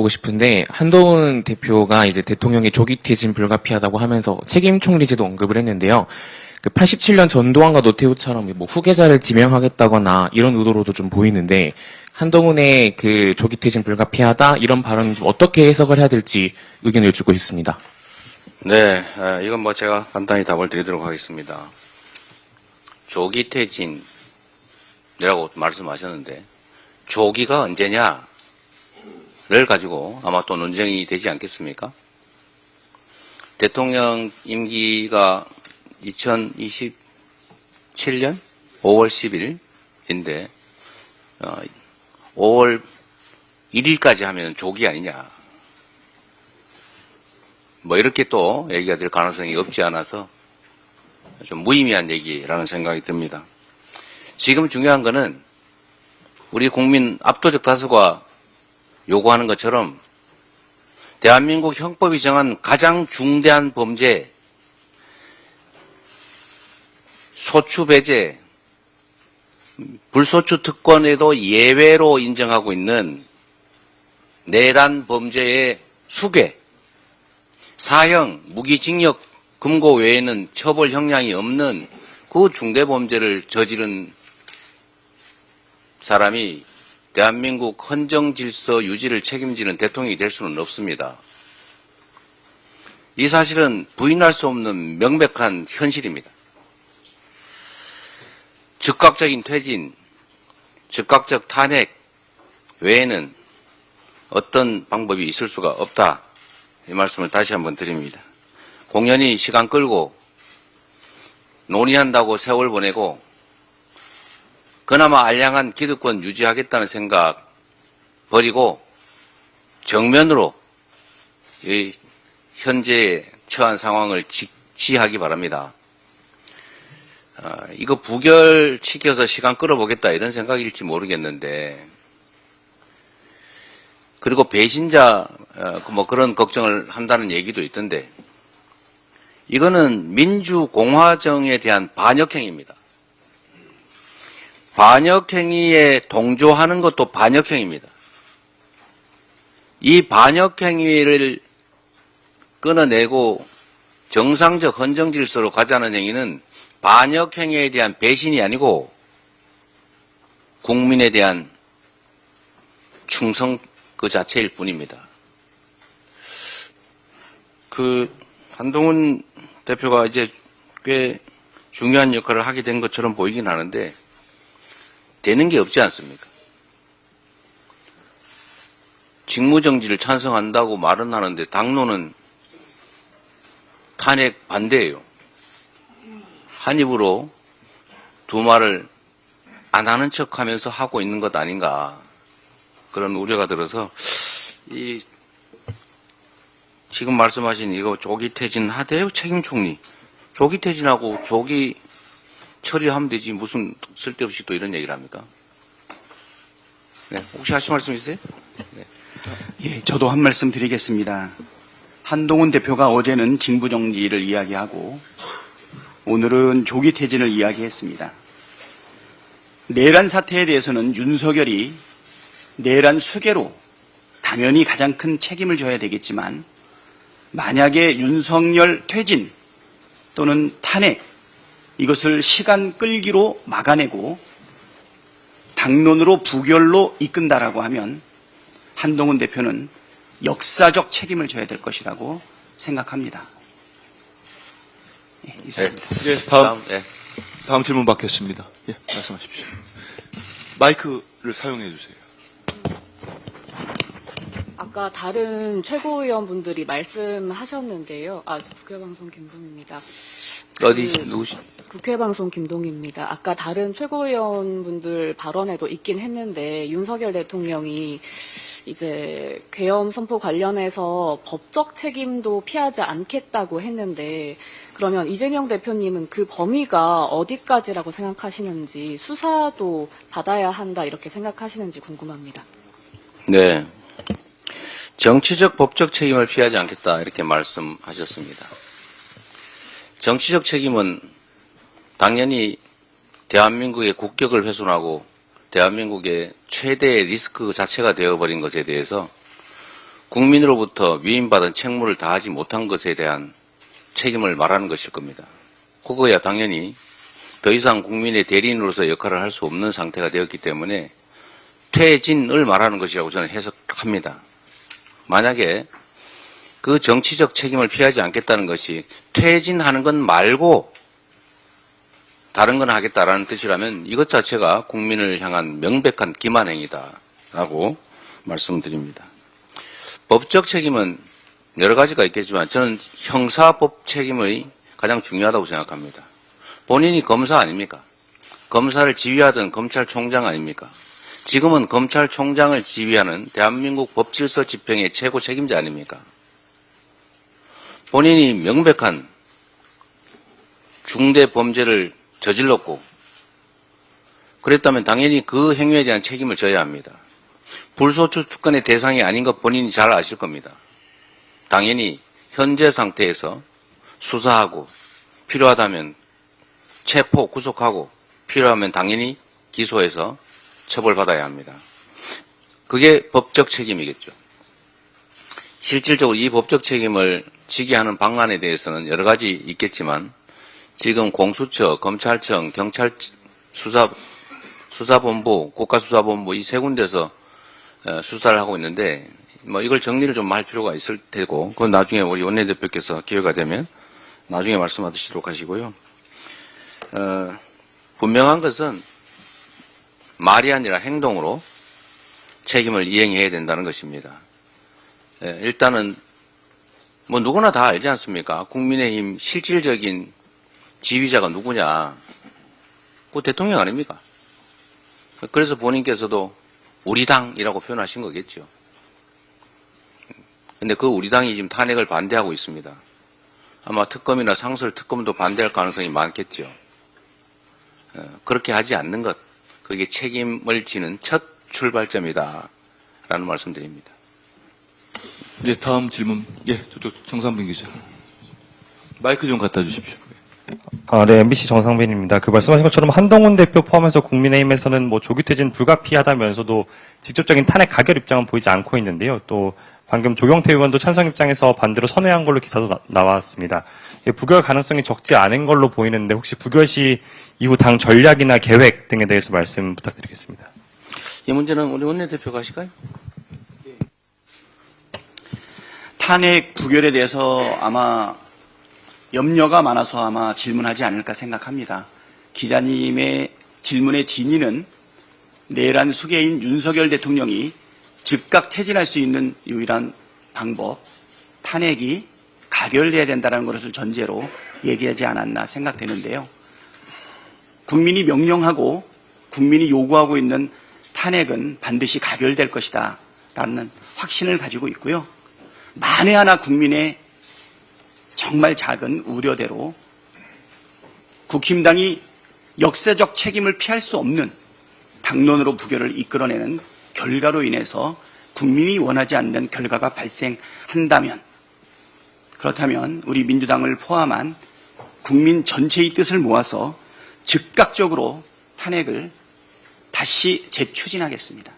보고 싶은데 한동훈 대표가 이제 대통령의 조기 퇴진 불가피하다고 하면서 책임 총리제도 언급을 했는데요. 그 87년 전두환과 노태우처럼 뭐 후계자를 지명하겠다거나 이런 의도로도 좀 보이는데 한동훈의 그 조기 퇴진 불가피하다 이런 발언은 좀 어떻게 해석을 해야 될지 의견을 여쭙고 싶습니다. 네, 이건 뭐 제가 간단히 답을 드리도록 하겠습니다. 조기 퇴진이라고 말씀하셨는데 조기가 언제냐를 가지고 아마 또 논쟁이 되지 않겠습니까? 대통령 임기가 2027년 5월 10일인데 5월 1일까지 하면 조기 아니냐. 뭐 이렇게 또 얘기가 될 가능성이 없지 않아서 좀 무의미한 얘기라는 생각이 듭니다. 지금 중요한 거는 우리 국민 압도적 다수가 요구하는 것처럼 대한민국 형법이 정한 가장 중대한 범죄, 소추배제, 불소추 특권에도 예외로 인정하고 있는 내란 범죄의 수괴, 사형, 무기징역, 금고 외에는 처벌 형량이 없는 그 중대범죄를 저지른 사람이 대한민국 헌정질서 유지를 책임지는 대통령이 될 수는 없습니다. 이 사실은 부인할 수 없는 명백한 현실입니다. 즉각적인 퇴진, 즉각적 탄핵 외에는 어떤 방법이 있을 수가 없다. 이 말씀을 다시 한번 드립니다. 공연히 시간 끌고 논의한다고 세월 보내고 그나마 알량한 기득권 유지하겠다는 생각 버리고 정면으로 이 현재 처한 상황을 직시하기 바랍니다. 이거 부결시켜서 시간 끌어보겠다 이런 생각일지 모르겠는데 그리고 배신자 뭐 그런 걱정을 한다는 얘기도 있던데 이거는 민주공화정에 대한 반역행위입니다. 반역행위에 동조하는 것도 반역행위입니다. 이 반역행위를 끊어내고 정상적 헌정질서로 가자는 행위는 반역행위에 대한 배신이 아니고 국민에 대한 충성 그 자체일 뿐입니다. 한동훈 대표가 이제 꽤 중요한 역할을 하게 된 것처럼 보이긴 하는데 되는 게 없지 않습니까? 직무정지를 찬성한다고 말은 하는데 당론은 탄핵 반대예요. 한 입으로 두 말을 안 하는 척하면서 하고 있는 것 아닌가 그런 우려가 들어서 지금 말씀하신 이거 조기 퇴진 하대요 책임 총리 조기 퇴진하고 조기 처리하면 되지 무슨 쓸데없이 또 이런 얘기를 합니까? 네, 혹시 하실 말씀 있으세요? 네. 예, 저도 한 말씀 드리겠습니다. 한동훈 대표가 어제는 직무정지를 이야기하고 오늘은 조기 퇴진을 이야기했습니다. 내란 사태에 대해서는 윤석열이 내란 수괴로 당연히 가장 큰 책임을 져야 되겠지만 만약에 윤석열 퇴진 또는 탄핵 이것을 시간 끌기로 막아내고 당론으로 부결로 이끈다라고 하면 한동훈 대표는 역사적 책임을 져야 될 것이라고 생각합니다. 예, 이상입니다. 예, 다음 질문 받겠습니다. 예, 말씀하십시오. 마이크를 사용해 주세요. 아까 다른 최고위원분들이 말씀하셨는데요. 국회방송 김동입니다. 어디 누구시? 국회방송 김동입니다. 아까 다른 최고위원분들 발언에도 있긴 했는데 윤석열 대통령이 이제 계엄 선포 관련해서 법적 책임도 피하지 않겠다고 했는데 그러면 이재명 대표님은 그 범위가 어디까지라고 생각하시는지 수사도 받아야 한다 이렇게 생각하시는지 궁금합니다. 네. 정치적 법적 책임을 피하지 않겠다 이렇게 말씀하셨습니다. 정치적 책임은 당연히 대한민국의 국격을 훼손하고 대한민국의 최대의 리스크 자체가 되어버린 것에 대해서 국민으로부터 위임받은 책무를 다하지 못한 것에 대한 책임을 말하는 것일 겁니다. 그거야 당연히 더 이상 국민의 대리인으로서 역할을 할 수 없는 상태가 되었기 때문에 퇴진을 말하는 것이라고 저는 해석합니다. 만약에 그 정치적 책임을 피하지 않겠다는 것이 퇴진하는 건 말고 다른 건 하겠다라는 뜻이라면 이것 자체가 국민을 향한 명백한 기만행위다라고 말씀드립니다. 법적 책임은 여러 가지가 있겠지만 저는 형사법 책임이 가장 중요하다고 생각합니다. 본인이 검사 아닙니까? 검사를 지휘하던 검찰총장 아닙니까? 지금은 검찰총장을 지휘하는 대한민국 법질서 집행의 최고 책임자 아닙니까? 본인이 명백한 중대 범죄를 저질렀고 그랬다면 당연히 그 행위에 대한 책임을 져야 합니다. 불소추 특권의 대상이 아닌 것 본인이 잘 아실 겁니다. 당연히 현재 상태에서 수사하고 필요하다면 체포, 구속하고 필요하면 당연히 기소해서 처벌받아야 합니다. 그게 법적 책임이겠죠. 실질적으로 이 법적 책임을 지게 하는 방안에 대해서는 여러 가지 있겠지만 지금 공수처, 검찰청, 경찰 수사본부, 국가수사본부 이 세 군데서 수사를 하고 있는데 뭐 이걸 정리를 좀 할 필요가 있을 테고 그건 나중에 우리 원내대표께서 기회가 되면 나중에 말씀하시도록 하시고요. 분명한 것은 말이 아니라 행동으로 책임을 이행해야 된다는 것입니다. 일단은 뭐 누구나 다 알지 않습니까? 국민의힘 실질적인 지휘자가 누구냐? 그 대통령 아닙니까? 그래서 본인께서도 우리 당이라고 표현하신 거겠죠. 근데 그 우리 당이 지금 탄핵을 반대하고 있습니다. 아마 특검이나 상설 특검도 반대할 가능성이 많겠죠. 그렇게 하지 않는 것, 그게 책임을 지는 첫 출발점이다. 라는 말씀드립니다. 네, 다음 질문. 예, 저쪽 정상빈 기자. 마이크 좀 갖다 주십시오. 네, MBC 정상빈입니다. 그 말씀하신 것처럼 한동훈 대표 포함해서 국민의힘에서는 뭐 조기퇴진 불가피하다면서도 직접적인 탄핵 가결 입장은 보이지 않고 있는데요. 또 방금 조경태 의원도 찬성 입장에서 반대로 선회한 걸로 기사도 나왔습니다. 부결 가능성이 적지 않은 걸로 보이는데 혹시 부결 시 이후 당 전략이나 계획 등에 대해서 말씀 부탁드리겠습니다. 이 문제는 우리 원내대표가 하실까요? 탄핵 부결에 대해서 아마 염려가 많아서 아마 질문하지 않을까 생각합니다. 기자님의 질문의 진위는 내란 수괴인 윤석열 대통령이 즉각 퇴진할 수 있는 유일한 방법, 탄핵이 가결돼야 된다는 것을 전제로 얘기하지 않았나 생각되는데요. 국민이 명령하고 국민이 요구하고 있는 탄핵은 반드시 가결될 것이다 라는 확신을 가지고 있고요. 만에 하나 국민의 정말 작은 우려대로 국힘당이 역사적 책임을 피할 수 없는 당론으로 부결을 이끌어내는 결과로 인해서 국민이 원하지 않는 결과가 발생한다면 그렇다면 우리 민주당을 포함한 국민 전체의 뜻을 모아서 즉각적으로 탄핵을 다시 재추진하겠습니다.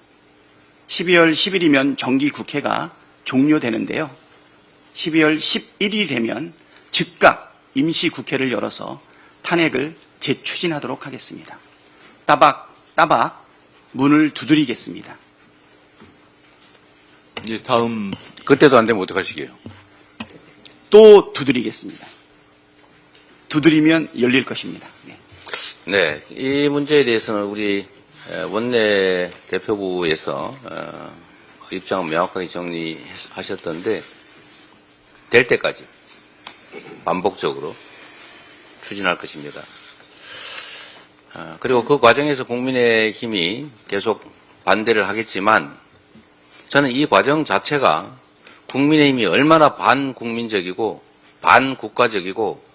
12월 10일이면 정기국회가 종료되는데요. 12월 11일이 되면 즉각 임시국회를 열어서 탄핵을 재추진하도록 하겠습니다. 따박 문을 두드리겠습니다. 예, 다음. 그때도 안 되면 어떡하시게요? 또 두드리겠습니다. 두드리면 열릴 것입니다. 네. 네, 이 문제에 대해서는 우리 원내 대표부에서 입장을 명확하게 정리하셨던데 될 때까지 반복적으로 추진할 것입니다. 그리고 그 과정에서 국민의힘이 계속 반대를 하겠지만 저는 이 과정 자체가 국민의힘이 얼마나 반국민적이고 반국가적이고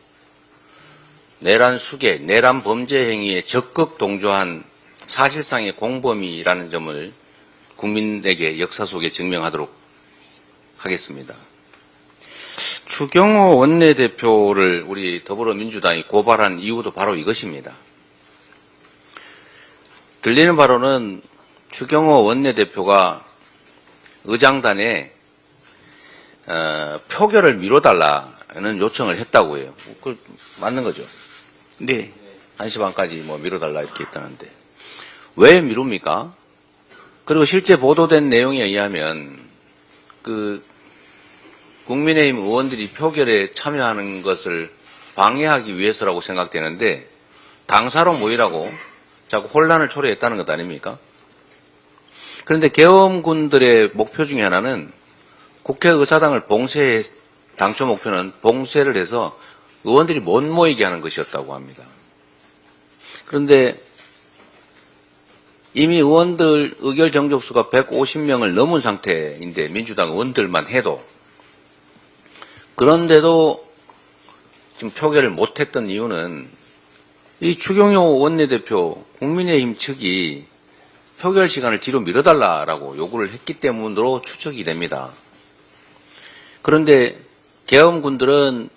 내란 수괴, 내란 범죄 행위에 적극 동조한 사실상의 공범이라는 점을 국민에게 역사 속에 증명하도록 하겠습니다. 추경호 원내대표를 우리 더불어민주당이 고발한 이유도 바로 이것입니다. 들리는 바로는 추경호 원내대표가 의장단에 표결을 미뤄달라는 요청을 했다고 해요. 그 맞는 거죠? 네. 1시 반까지 뭐 미뤄달라 이렇게 했다는데. 왜 미룹니까? 그리고 실제 보도된 내용에 의하면 그 국민의힘 의원들이 표결에 참여하는 것을 방해하기 위해서라고 생각되는데 당사로 모이라고 자꾸 혼란을 초래했다는 것 아닙니까? 그런데 계엄군들의 목표 중에 하나는 국회의사당을 봉쇄해 당초 목표는 봉쇄를 해서 의원들이 못 모이게 하는 것이었다고 합니다. 그런데 이미 의원들 의결 정족수가 150명을 넘은 상태인데 민주당 의원들만 해도 그런데도 지금 표결을 못했던 이유는 이 추경호 원내대표 국민의힘 측이 표결 시간을 뒤로 미뤄달라라고 요구를 했기 때문으로 추측이 됩니다. 그런데 계엄군들은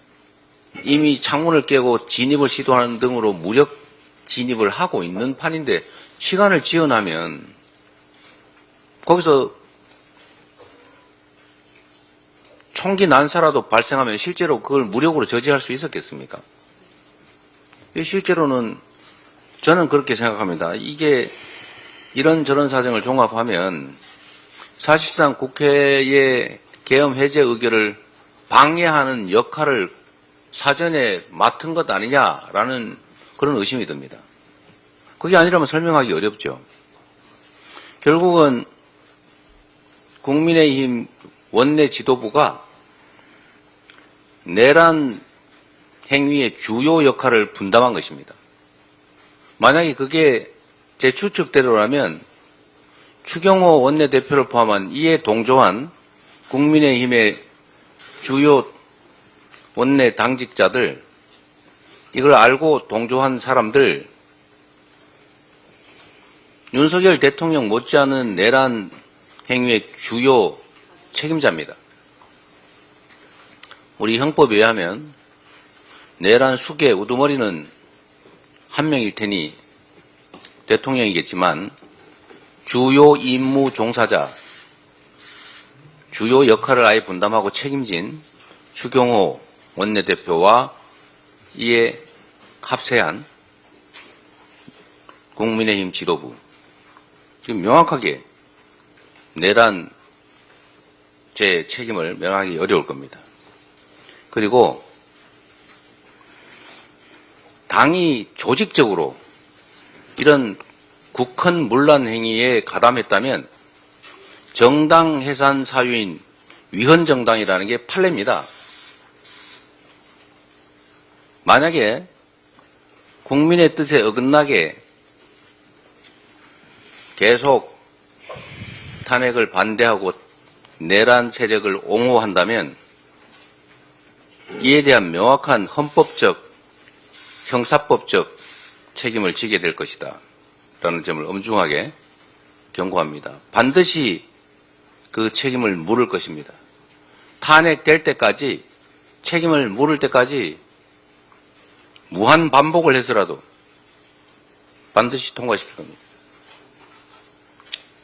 이미 창문을 깨고 진입을 시도하는 등으로 무력 진입을 하고 있는 판인데 시간을 지연하면 거기서 총기 난사라도 발생하면 실제로 그걸 무력으로 저지할 수 있었겠습니까? 실제로는 저는 그렇게 생각합니다. 이게 이런저런 사정을 종합하면 사실상 국회의 계엄 해제 의결을 방해하는 역할을 사전에 맡은 것 아니냐라는 그런 의심이 듭니다. 그게 아니라면 설명하기 어렵죠. 결국은 국민의힘 원내 지도부가 내란 행위의 주요 역할을 분담한 것입니다. 만약에 그게 제 추측대로라면 추경호 원내대표를 포함한 이에 동조한 국민의힘의 주요 원내 당직자들, 이걸 알고 동조한 사람들, 윤석열 대통령 못지않은 내란 행위의 주요 책임자입니다. 우리 형법에 의하면 내란 수괴 우두머리는 한 명일 테니 대통령이겠지만 주요 임무 종사자, 주요 역할을 아예 분담하고 책임진 추경호 원내대표와 이에 합세한 국민의힘 지도부, 지금 명확하게 내란 제 책임을 명하기 어려울 겁니다. 그리고 당이 조직적으로 이런 국헌 문란 행위에 가담했다면 정당 해산 사유인 위헌정당이라는 게 판례입니다. 만약에 국민의 뜻에 어긋나게 계속 탄핵을 반대하고 내란 세력을 옹호한다면 이에 대한 명확한 헌법적, 형사법적 책임을 지게 될 것이다 라는 점을 엄중하게 경고합니다. 반드시 그 책임을 물을 것입니다. 탄핵될 때까지, 책임을 물을 때까지 무한 반복을 해서라도 반드시 통과시킬 겁니다.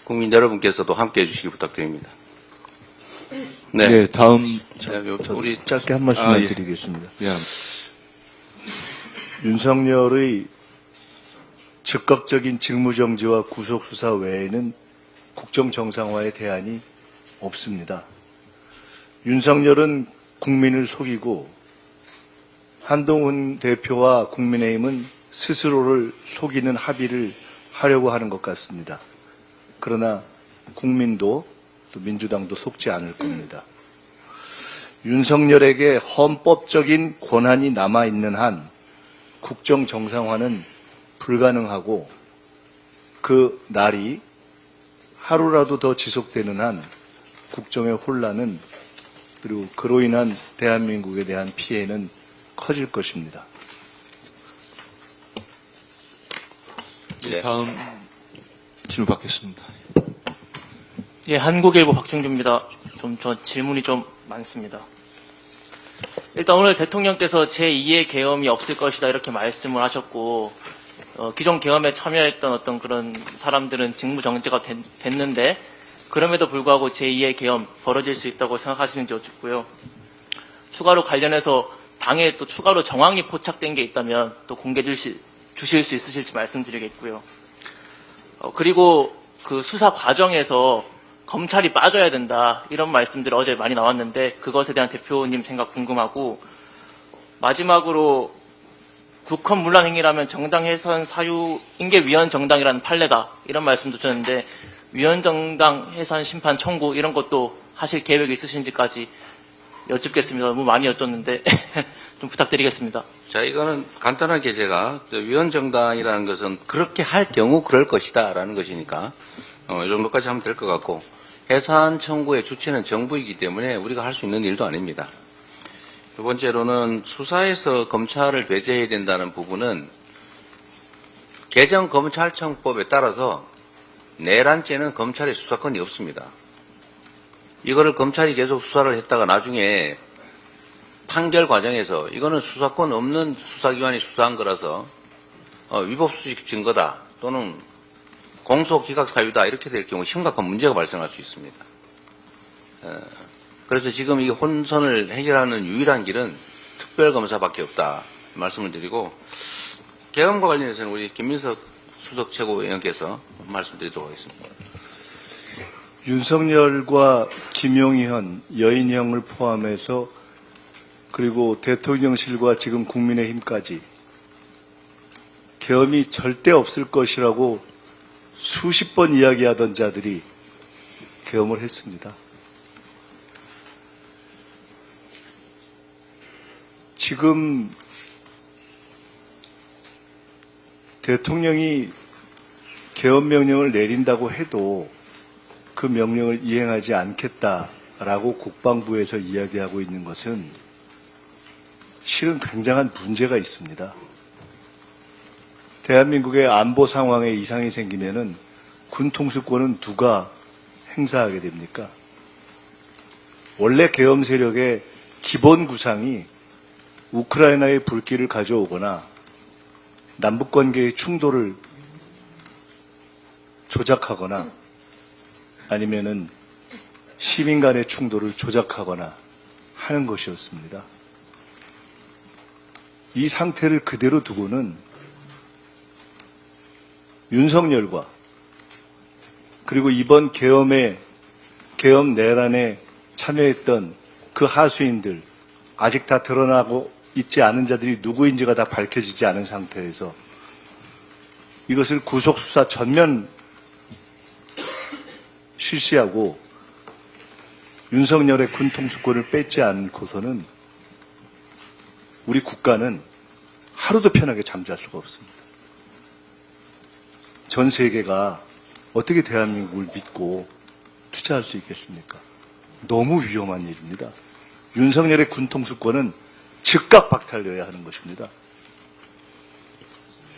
국민 여러분께서도 함께해 주시기 부탁드립니다. 네. 네, 다음 우리 짧게 한 말씀만 예. 드리겠습니다. 미안합니다. 윤석열의 즉각적인 직무정지와 구속수사 외에는 국정정상화의 대안이 없습니다. 윤석열은 국민을 속이고 한동훈 대표와 국민의힘은 스스로를 속이는 합의를 하려고 하는 것 같습니다. 그러나 국민도 또 민주당도 속지 않을 겁니다. 윤석열에게 헌법적인 권한이 남아있는 한 국정 정상화는 불가능하고 그 날이 하루라도 더 지속되는 한 국정의 혼란은 그리고 그로 인한 대한민국에 대한 피해는 커질 것입니다. 네. 다음 질문 받겠습니다. 예, 한국일보 박충규입니다. 저 질문이 좀 많습니다. 일단 오늘 대통령께서 제2의 계엄이 없을 것이다 이렇게 말씀을 하셨고, 기존 계엄에 참여했던 어떤 그런 사람들은 직무정지가 됐는데, 그럼에도 불구하고 제2의 계엄 벌어질 수 있다고 생각하시는지 여쭙고요. 추가로 관련해서 당에 또 추가로 정황이 포착된 게 있다면 또 공개해 주실 수 있으실지 말씀드리겠고요. 그리고 그 수사 과정에서 검찰이 빠져야 된다 이런 말씀들 어제 많이 나왔는데 그것에 대한 대표님 생각 궁금하고 마지막으로 국헌 문란 행위라면 정당 해산 사유 인계위원 정당이라는 판례다 이런 말씀도 주셨는데 위원 정당 해산 심판 청구 이런 것도 하실 계획이 있으신지까지 여쭙겠습니다. 너무 많이 여쭙는데 좀 부탁드리겠습니다. 자, 이거는 간단하게 제가 위원정당이라는 것은 그렇게 할 경우 그럴 것이다라는 것이니까 이 정도까지 하면 될 것 같고 해산 청구의 주체는 정부이기 때문에 우리가 할 수 있는 일도 아닙니다. 두 번째로는 수사에서 검찰을 배제해야 된다는 부분은 개정 검찰청법에 따라서 내란죄는 검찰의 수사권이 없습니다. 이거를 검찰이 계속 수사를 했다가 나중에 판결 과정에서 이거는 수사권 없는 수사기관이 수사한 거라서 위법수직 증거다 또는 공소기각 사유다 이렇게 될 경우 심각한 문제가 발생할 수 있습니다. 그래서 지금 이 혼선을 해결하는 유일한 길은 특별검사밖에 없다 말씀을 드리고 계엄과 관련해서는 우리 김민석 수석 최고위원께서 말씀드리도록 하겠습니다. 윤석열과 김용현, 여인형을 포함해서 그리고 대통령실과 지금 국민의힘까지 계엄이 절대 없을 것이라고 수십 번 이야기하던 자들이 계엄을 했습니다. 지금 대통령이 계엄 명령을 내린다고 해도 그 명령을 이행하지 않겠다라고 국방부에서 이야기하고 있는 것은 실은 굉장한 문제가 있습니다. 대한민국의 안보 상황에 이상이 생기면은 군 통수권은 누가 행사하게 됩니까? 원래 계엄 세력의 기본 구상이 우크라이나의 불길을 가져오거나 남북 관계의 충돌을 조작하거나 아니면은 시민 간의 충돌을 조작하거나 하는 것이었습니다. 이 상태를 그대로 두고는 윤석열과 그리고 이번 계엄 내란에 참여했던 그 하수인들 아직 다 드러나고 있지 않은 자들이 누구인지가 다 밝혀지지 않은 상태에서 이것을 구속수사 전면 실시하고 윤석열의 군통수권을 뺏지 않고서는 우리 국가는 하루도 편하게 잠잘 수가 없습니다. 전 세계가 어떻게 대한민국을 믿고 투자할 수 있겠습니까? 너무 위험한 일입니다. 윤석열의 군통수권은 즉각 박탈되어야 하는 것입니다.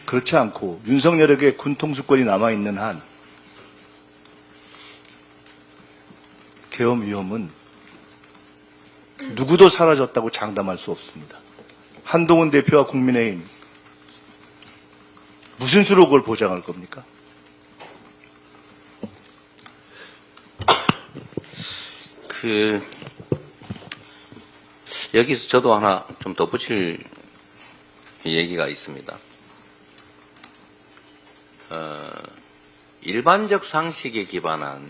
그렇지 않고 윤석열에게 군통수권이 남아있는 한 계엄 위험은 누구도 사라졌다고 장담할 수 없습니다. 한동훈 대표와 국민의힘 무슨 수로 그걸 보장할 겁니까? 여기서 저도 하나 좀 덧붙일 얘기가 있습니다. 일반적 상식에 기반한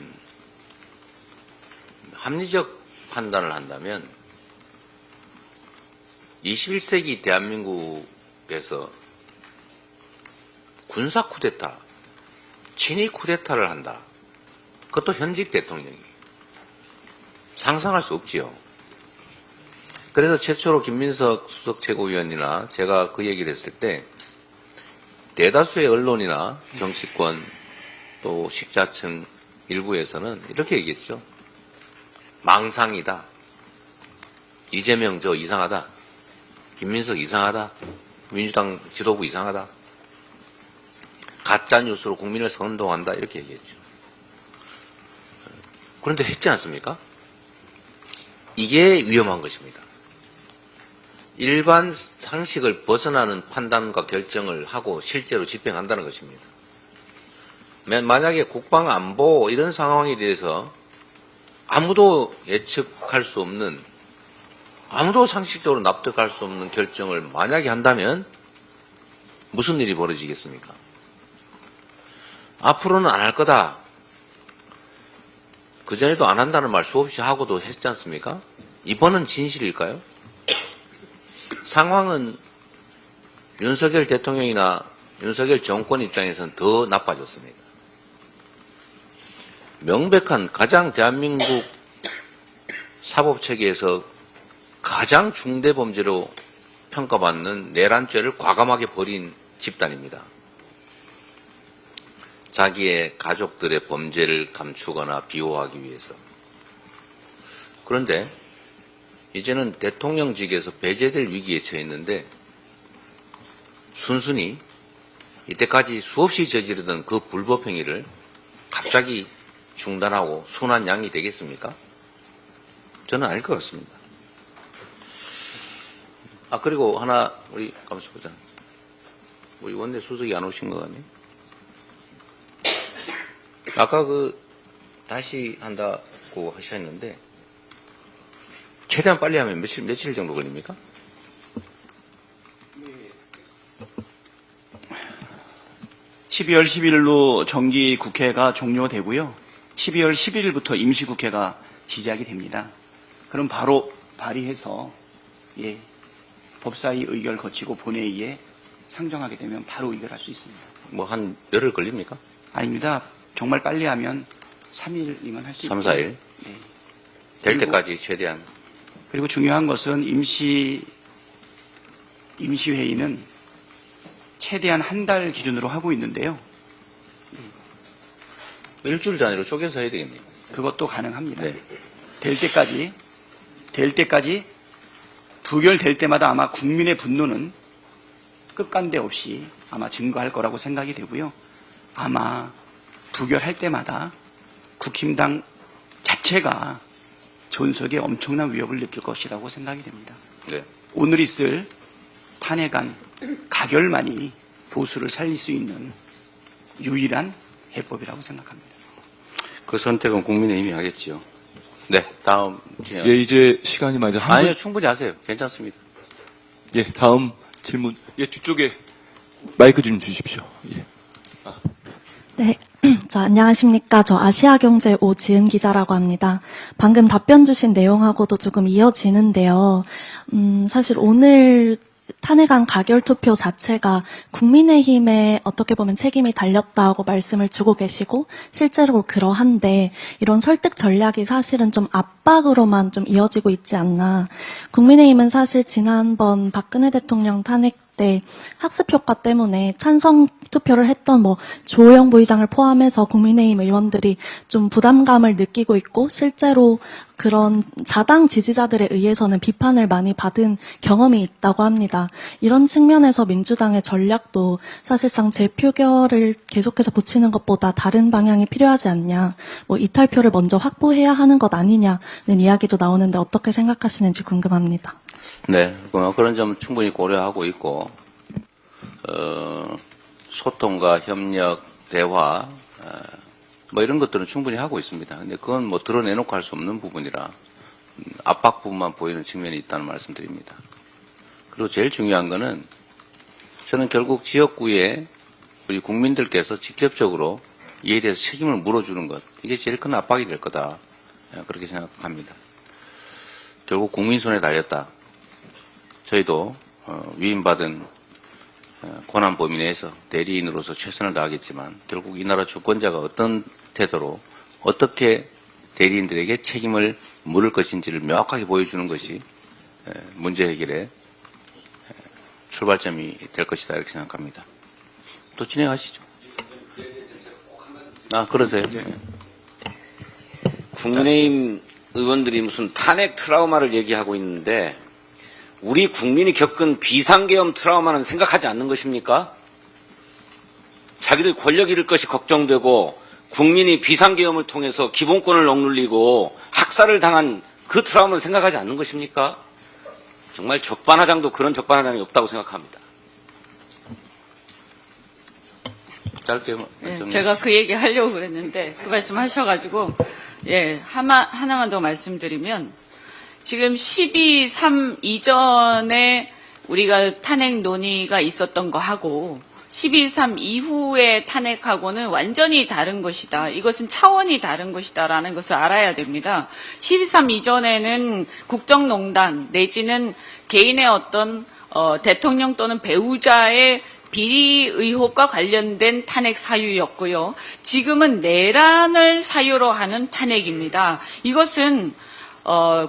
합리적 판단을 한다면 21세기 대한민국에서 군사 쿠데타, 친위 쿠데타를 한다. 그것도 현직 대통령이. 상상할 수 없지요. 그래서 최초로 김민석 수석 최고위원이나 제가 그 얘기를 했을 때 대다수의 언론이나 정치권 또 식자층 일부에서는 이렇게 얘기했죠. 망상이다. 이재명 저 이상하다. 김민석 이상하다. 민주당 지도부 이상하다. 가짜뉴스로 국민을 선동한다. 이렇게 얘기했죠. 그런데 했지 않습니까? 이게 위험한 것입니다. 일반 상식을 벗어나는 판단과 결정을 하고 실제로 집행한다는 것입니다. 만약에 국방 안보 이런 상황에 대해서 아무도 예측할 수 없는, 아무도 상식적으로 납득할 수 없는 결정을 만약에 한다면 무슨 일이 벌어지겠습니까? 앞으로는 안 할 거다. 그전에도 안 한다는 말 수없이 하고도 했지 않습니까? 이번은 진실일까요? 상황은 윤석열 대통령이나 윤석열 정권 입장에서는 더 나빠졌습니다. 명백한 가장 대한민국 사법체계에서 가장 중대범죄로 평가받는 내란죄를 과감하게 벌인 집단입니다. 자기의 가족들의 범죄를 감추거나 비호하기 위해서. 그런데 이제는 대통령직에서 배제될 위기에 처했는데 순순히 이때까지 수없이 저지르던 그 불법 행위를 갑자기 중단하고 순한 양이 되겠습니까? 저는 아닐 것 같습니다. 그리고 하나 우리 가만있어 보자. 우리 원내 수석이 안 오신 거 같네. 아까 다시 한다고 하셨는데 최대한 빨리 하면 며칠 정도 걸립니까? 12월 11일로 정기 국회가 종료되고요. 12월 11일부터 임시국회가 시작이 됩니다. 그럼 바로 발의해서 법사위 의결 거치고 본회의에 상정하게 되면 바로 의결할 수 있습니다. 뭐 한 열흘 걸립니까? 아닙니다. 정말 빨리 하면 3일이면 할 수 있습니다. 3, 4일? 네. 될 때까지 최대한. 그리고 중요한 것은 임시회의는 최대한 한 달 기준으로 하고 있는데요. 일주일 단위로 쪼개서 해야 되겠네요. 그것도 가능합니다. 네. 될 때까지 부결될 때마다 아마 국민의 분노는 끝간데 없이 아마 증거할 거라고 생각이 되고요. 아마 부결할 때마다 국힘당 자체가 존속에 엄청난 위협을 느낄 것이라고 생각이 됩니다. 네. 오늘 있을 탄핵안 가결만이 보수를 살릴 수 있는 유일한 해법이라고 생각합니다. 그 선택은 국민의힘이 하겠지요. 네, 다음. 예, 이제 시간이 많이 아니요, 충분히 하세요. 괜찮습니다. 예, 다음 질문. 예, 뒤쪽에 마이크 좀 주십시오. 예. 네. 자, 안녕하십니까. 저 아시아경제 오지은 기자라고 합니다. 방금 답변 주신 내용하고도 조금 이어지는데요. 사실 오늘 탄핵안 가결 투표 자체가 국민의힘에 어떻게 보면 책임이 달렸다고 말씀을 주고 계시고 실제로 그러한데 이런 설득 전략이 사실은 좀 압박으로만 좀 이어지고 있지 않나. 국민의힘은 사실 지난번 박근혜 대통령 탄핵 때 학습 효과 때문에 찬성 투표를 했던 조호영 부의장을 포함해서 국민의힘 의원들이 좀 부담감을 느끼고 있고 실제로 그런 자당 지지자들에 의해서는 비판을 많이 받은 경험이 있다고 합니다. 이런 측면에서 민주당의 전략도 사실상 재표결을 계속해서 붙이는 것보다 다른 방향이 필요하지 않냐, 이탈표를 먼저 확보해야 하는 것 아니냐는 이야기도 나오는데 어떻게 생각하시는지 궁금합니다. 네, 그런 점 충분히 고려하고 있고, 소통과 협력, 대화, 이런 것들은 충분히 하고 있습니다. 근데 그건 드러내놓고 할 수 없는 부분이라 압박 부분만 보이는 측면이 있다는 말씀드립니다. 그리고 제일 중요한 거는 저는 결국 지역구에 우리 국민들께서 직접적으로 이에 대해서 책임을 물어주는 것, 이게 제일 큰 압박이 될 거다. 그렇게 생각합니다. 결국 국민 손에 달렸다. 저희도 위임받은 권한 범위 내에서 대리인으로서 최선을 다하겠지만 결국 이 나라 주권자가 어떤 태도로 어떻게 대리인들에게 책임을 물을 것인지를 명확하게 보여주는 것이 문제 해결의 출발점이 될 것이다 이렇게 생각합니다. 또 진행하시죠. 그러세요. 네. 국민의힘 의원들이 무슨 탄핵 트라우마를 얘기하고 있는데 우리 국민이 겪은 비상계엄 트라우마는 생각하지 않는 것입니까? 자기들 권력 잃을 것이 걱정되고 국민이 비상계엄을 통해서 기본권을 억눌리고 학살을 당한 그 트라우마는 생각하지 않는 것입니까? 정말 적반하장도 그런 적반하장이 없다고 생각합니다. 짧게 예, 제가 그 얘기 하려고 그랬는데 그 말씀 하셔가지고 예 하나만 더 말씀드리면 지금 12.3 이전에 우리가 탄핵 논의가 있었던 거 하고 12.3 이후의 탄핵하고는 완전히 다른 것이다. 이것은 차원이 다른 것이다라는 것을 알아야 됩니다. 12.3 이전에는 국정농단 내지는 개인의 어떤 대통령 또는 배우자의 비리 의혹과 관련된 탄핵 사유였고요. 지금은 내란을 사유로 하는 탄핵입니다. 이것은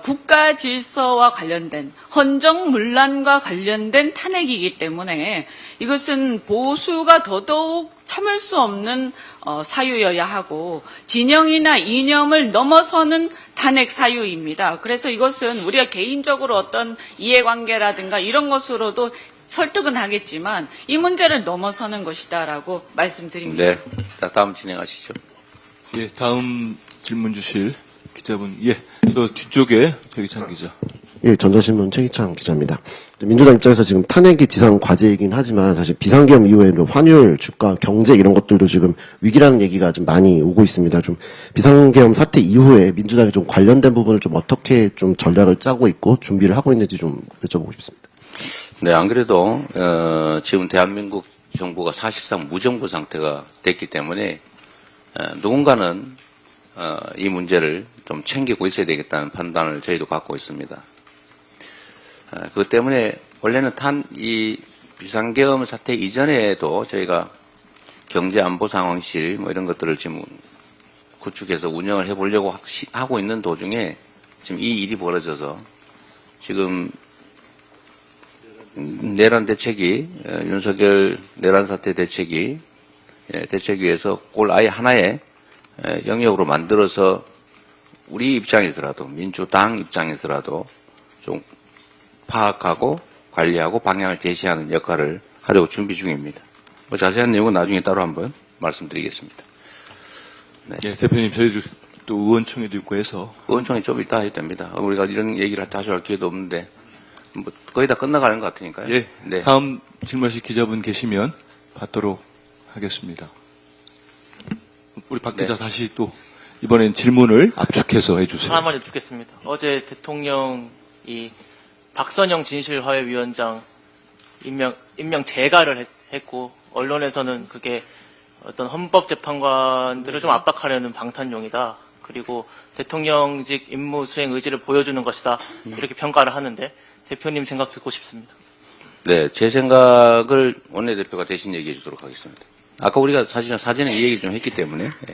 국가 질서와 관련된 헌정문란과 관련된 탄핵이기 때문에 이것은 보수가 더더욱 참을 수 없는 사유여야 하고 진영이나 이념을 넘어서는 탄핵 사유입니다. 그래서 이것은 우리가 개인적으로 어떤 이해관계라든가 이런 것으로도 설득은 하겠지만 이 문제를 넘어서는 것이다라고 말씀드립니다. 네. 자, 다음 진행하시죠. 예, 다음 질문 주실 기자분, 예, 저 뒤쪽에 최기찬 기자. 예, 전자신문 최기찬 기자입니다. 민주당 입장에서 지금 탄핵이 지상 과제이긴 하지만 사실 비상계엄 이후에 환율, 주가, 경제 이런 것들도 지금 위기라는 얘기가 좀 많이 오고 있습니다. 좀 비상계엄 사태 이후에 민주당이 좀 관련된 부분을 좀 어떻게 좀 전략을 짜고 있고 준비를 하고 있는지 좀 여쭤보고 싶습니다. 네, 안 그래도 지금 대한민국 정부가 사실상 무정부 상태가 됐기 때문에 누군가는 이 문제를 좀 챙기고 있어야 되겠다는 판단을 저희도 갖고 있습니다. 그것 때문에 원래는 이 비상계엄 사태 이전에도 저희가 경제안보상황실 뭐 이런 것들을 지금 구축해서 운영을 해보려고 하고 있는 도중에 지금 이 일이 벌어져서 지금 내란 대책이 윤석열 내란 사태 대책이 대책위에서 그걸 아예 하나의 영역으로 만들어서 우리 입장에서라도 민주당 입장에서라도 좀 파악하고 관리하고 방향을 제시하는 역할을 하려고 준비 중입니다. 뭐 자세한 내용은 나중에 따로 한번 말씀드리겠습니다. 네. 예, 대표님 저희들 또 의원총회도 있고 해서 의원총회 좀 이따 해도 됩니다. 우리가 이런 얘기를 다시 할 기회도 없는데 뭐 거의 다 끝나가는 것 같으니까요. 예, 네. 다음 질문하실 기자분 계시면 받도록 하겠습니다. 우리 박 기자 네. 다시 또 이번엔 질문을 압축해서 해주세요. 하나만 여쭙겠습니다. 어제 대통령이 박선영 진실화해위원장 임명 재가를 했고 언론에서는 그게 어떤 헌법재판관들을 좀 압박하려는 방탄용이다. 그리고 대통령직 임무 수행 의지를 보여주는 것이다. 이렇게 평가를 하는데 대표님 생각 듣고 싶습니다. 네, 제 생각을 원내대표가 대신 얘기해 주도록 하겠습니다. 아까 우리가 사실은 사전에 이 얘기를 좀 했기 때문에. 네.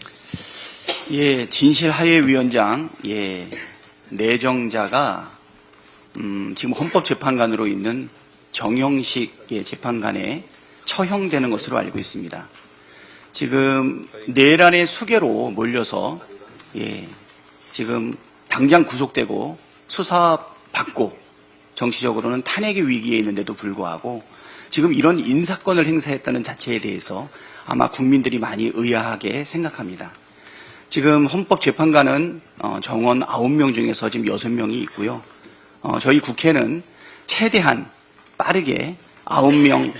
예, 진실하해위원장, 예, 내정자가, 지금 헌법재판관으로 있는 정형식 재판관에 처형되는 것으로 알고 있습니다. 지금 내란의 수괴로 몰려서, 예, 지금 당장 구속되고 수사받고 정치적으로는 탄핵의 위기에 있는데도 불구하고 지금 이런 인사권을 행사했다는 자체에 대해서 아마 국민들이 많이 의아하게 생각합니다. 지금 헌법재판관은 정원 9명 중에서 지금 6명이 있고요. 저희 국회는 최대한 빠르게 9명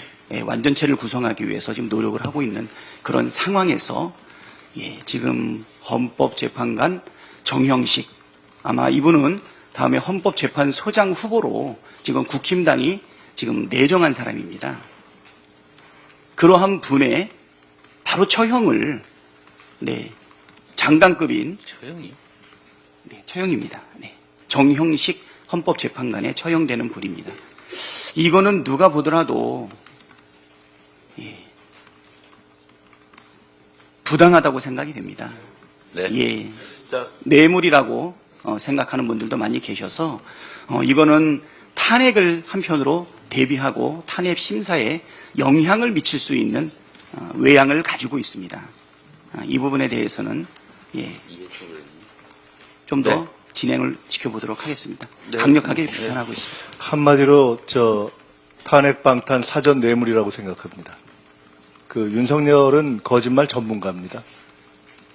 완전체를 구성하기 위해서 지금 노력을 하고 있는 그런 상황에서 예, 지금 헌법재판관 정형식 아마 이분은 다음에 헌법재판소장 후보로 지금 국힘당이 지금 내정한 사람입니다. 그러한 분의 바로 처형을 네, 장관급인 처형이요? 네, 처형입니다. 네, 정형식 헌법재판관에 처형되는 분입니다. 이거는 누가 보더라도 예, 부당하다고 생각이 됩니다. 네. 예, 자, 뇌물이라고 생각하는 분들도 많이 계셔서 이거는 탄핵을 한편으로 대비하고 탄핵 심사에 영향을 미칠 수 있는 외양을 가지고 있습니다. 이 부분에 대해서는 예, 좀 더 네. 진행을 지켜보도록 하겠습니다. 네. 강력하게 네. 비판하고 있습니다. 한마디로 탄핵 방탄 사전 뇌물이라고 생각합니다. 그 윤석열은 거짓말 전문가입니다.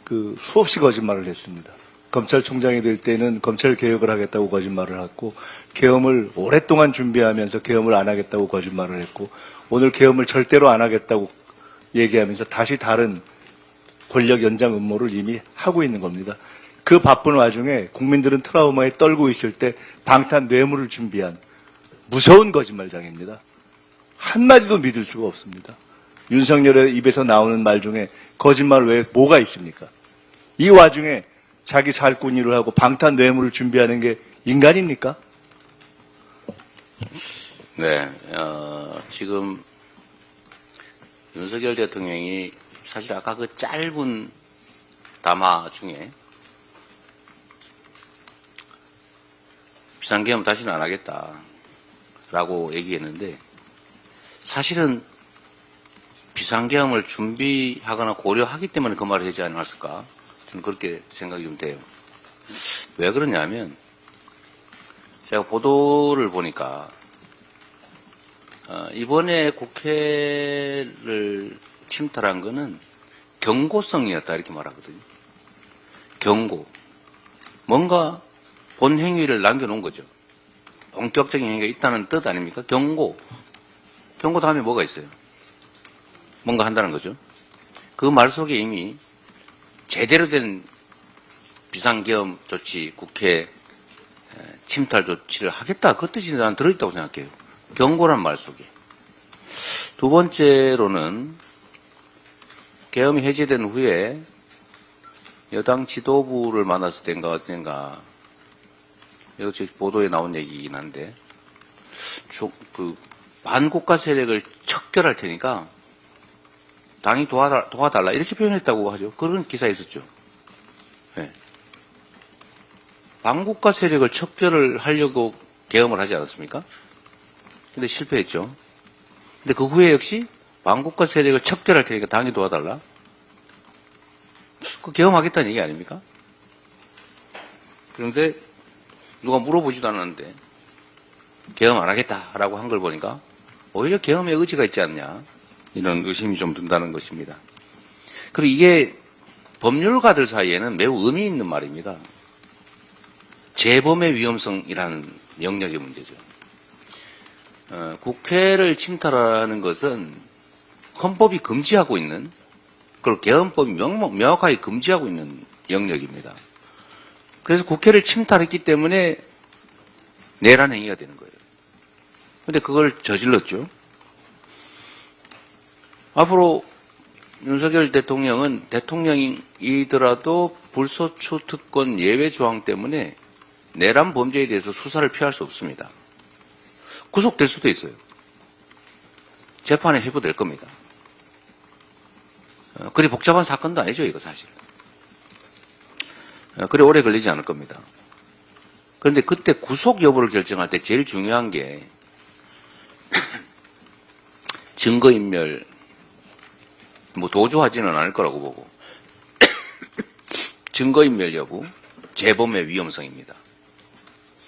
그 수없이 거짓말을 했습니다. 검찰총장이 될 때는 검찰 개혁을 하겠다고 거짓말을 했고 계엄을 오랫동안 준비하면서 계엄을 안 하겠다고 거짓말을 했고 오늘 계엄을 절대로 안 하겠다고 얘기하면서 다시 다른 권력 연장 음모를 이미 하고 있는 겁니다. 그 바쁜 와중에 국민들은 트라우마에 떨고 있을 때 방탄 뇌물을 준비한 무서운 거짓말장입니다. 한마디도 믿을 수가 없습니다. 윤석열의 입에서 나오는 말 중에 거짓말 외에 뭐가 있습니까? 이 와중에 자기 살꾼 일을 하고 방탄 뇌물을 준비하는 게 인간입니까? 네, 지금 윤석열 대통령이 사실 아까 그 짧은 담화 중에 비상계엄 다시는 안 하겠다라고 얘기했는데 사실은 비상계엄을 준비하거나 고려하기 때문에 그 말을 하지 않았을까? 저는 그렇게 생각이 좀 돼요. 왜 그러냐면 제가 보도를 보니까 이번에 국회를 침탈한 거는 경고성이었다 이렇게 말하거든요. 경고. 뭔가 본 행위를 남겨놓은 거죠. 본격적인 행위가 있다는 뜻 아닙니까? 경고. 경고 다음에 뭐가 있어요? 뭔가 한다는 거죠. 그 말 속에 이미 제대로 된 비상계엄 조치, 국회 침탈 조치를 하겠다. 그 뜻이 난 들어있다고 생각해요. 경고란 말 속에. 두 번째로는 계엄이 해제된 후에 여당 지도부를 만났을 때인가 어딘가 이거 보도에 나온 얘기긴 한데 그 반국가 세력을 척결할 테니까 당이 도와달라 이렇게 표현했다고 하죠. 그런 기사 있었죠. 네. 반국가 세력을 척결을 하려고 계엄을 하지 않았습니까? 근데 실패했죠. 근데 그 후에 역시 반국가 세력을 척결할 테니까 당이 도와달라. 그 계엄하겠다는 얘기 아닙니까? 그런데 누가 물어보지도 않았는데 계엄 안 하겠다라고 한 걸 보니까 오히려 계엄의 의지가 있지 않냐 이런 의심이 좀 든다는 것입니다. 그리고 이게 법률가들 사이에는 매우 의미 있는 말입니다. 재범의 위험성이라는 영역의 문제죠. 국회를 침탈하는 것은 헌법이 금지하고 있는, 그리고 개헌법이 명확하게 금지하고 있는 영역입니다. 그래서 국회를 침탈했기 때문에 내란 행위가 되는 거예요. 근데 그걸 저질렀죠. 앞으로 윤석열 대통령은 대통령이더라도 불소추 특권 예외 조항 때문에 내란 범죄에 대해서 수사를 피할 수 없습니다. 구속될 수도 있어요. 재판에 회부될 겁니다. 그리 복잡한 사건도 아니죠, 이거 사실. 그리 오래 걸리지 않을 겁니다. 그런데 그때 구속 여부를 결정할 때 제일 중요한 게 증거인멸, 뭐 도주하지는 않을 거라고 보고 증거인멸 여부, 재범의 위험성입니다.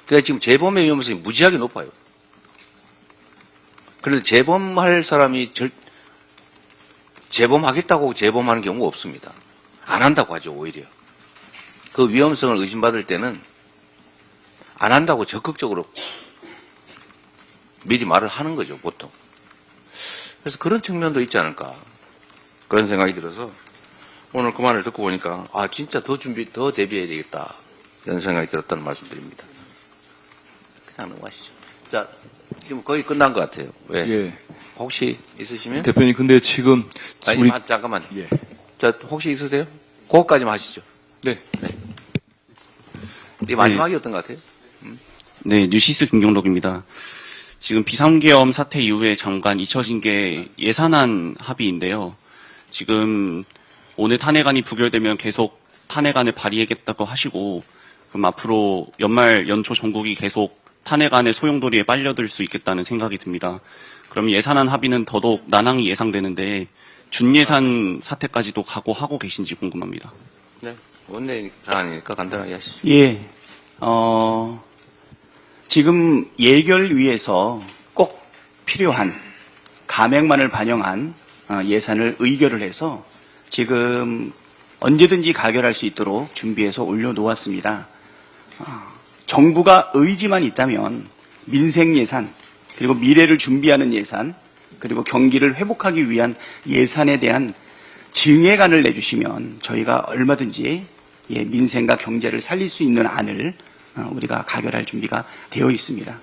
그러니까 지금 재범의 위험성이 무지하게 높아요. 그런데 재범할 사람이 재범하겠다고 재범하는 경우가 없습니다. 안 한다고 하죠, 오히려. 그 위험성을 의심받을 때는 안 한다고 적극적으로 미리 말을 하는 거죠, 보통. 그래서 그런 측면도 있지 않을까. 그런 생각이 들어서 오늘 그 말을 듣고 보니까 아, 진짜 더 대비해야 되겠다. 이런 생각이 들었다는 말씀드립니다. 그냥 넘어가시죠. 자, 지금 거의 끝난 것 같아요. 왜? 예. 혹시 있으시면? 대표님, 근데 지금 아니, 잠깐만. 예. 자, 혹시 있으세요? 그거까지만 하시죠. 네. 이게 마지막이었던 것 같아요. 네, 뉴시스 김경록입니다. 지금 비상계엄 사태 이후에 잠깐 잊혀진 게 예산안 합의인데요. 지금 오늘 탄핵안이 부결되면 계속 탄핵안을 발의하겠다고 하시고, 그럼 앞으로 연말 연초 전국이 계속 탄핵안의 소용돌이에 빨려들 수 있겠다는 생각이 듭니다. 그럼 예산안 합의는 더더욱 난항이 예상되는데 준예산 사태까지도 각오하고 계신지 궁금합니다. 네, 원내 사안이니까 간단하게 하시죠. 예, 지금 예결위에서 꼭 필요한 감액만을 반영한 예산을 의결을 해서 지금 언제든지 가결할 수 있도록 준비해서 올려놓았습니다. 정부가 의지만 있다면 민생 예산 그리고 미래를 준비하는 예산 그리고 경기를 회복하기 위한 예산에 대한 증액안을 내주시면 저희가 얼마든지 민생과 경제를 살릴 수 있는 안을 우리가 가결할 준비가 되어 있습니다.